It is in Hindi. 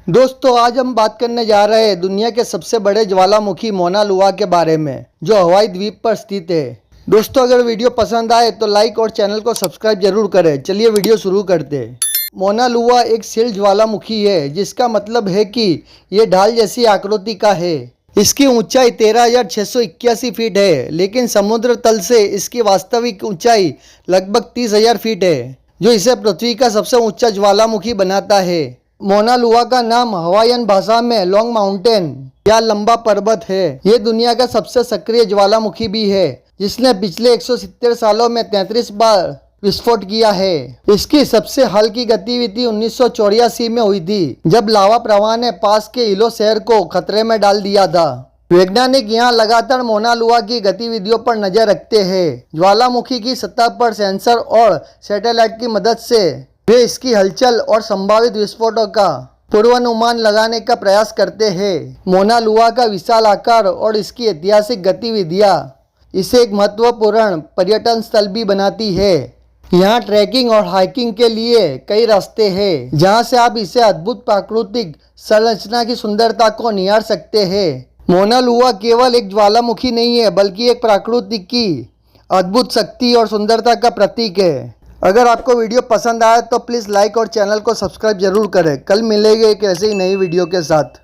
दोस्तों आज हम बात करने जा रहे हैं दुनिया के सबसे बड़े ज्वालामुखी मौना लुआ के बारे में जो हवाई द्वीप पर स्थित है। दोस्तों अगर वीडियो पसंद आए तो लाइक और चैनल को सब्सक्राइब जरूर करें। चलिए वीडियो शुरू करते हैं। मौना लुआ एक शील्ड ज्वालामुखी है जिसका मतलब है कि ये ढाल जैसी आकृति का है। इसकी ऊंचाई 13,681 फीट है, लेकिन समुद्र तल से इसकी वास्तविक ऊंचाई लगभग 30,000 फीट है, जो इसे पृथ्वी का सबसे ऊंचा ज्वालामुखी बनाता है। मौना लुआ का नाम हवाईयन भाषा में लॉन्ग माउंटेन या लंबा पर्वत है। ये दुनिया का सबसे सक्रिय ज्वालामुखी भी है जिसने पिछले 170 सालों में 33 बार विस्फोट किया है। इसकी सबसे हल्की गतिविधि 1984 में हुई थी जब लावा प्रवाह ने पास के इलो शहर को खतरे में डाल दिया था। वैज्ञानिक यहाँ लगातार मौना लुआ की गतिविधियों पर नजर रखते हैं। ज्वालामुखी की सतह पर सेंसर और सैटेलाइट की मदद से वे इसकी हलचल और संभावित विस्फोटों का पूर्वानुमान लगाने का प्रयास करते हैं। मौना लुआ का विशाल आकार और इसकी ऐतिहासिक गतिविधियां इसे एक महत्वपूर्ण पर्यटन स्थल भी बनाती है। यहाँ ट्रैकिंग और हाइकिंग के लिए कई रास्ते हैं जहाँ से आप इसे अद्भुत प्राकृतिक संरचना की सुंदरता को निहार सकते हैं। मौना लुआ केवल एक ज्वालामुखी नहीं है बल्कि एक प्रकृति की अद्भुत शक्ति और सुंदरता का प्रतीक है। अगर आपको वीडियो पसंद आया तो प्लीज़ लाइक और चैनल को सब्सक्राइब जरूर करें। कल मिलेंगे एक ऐसे ही नई वीडियो के साथ।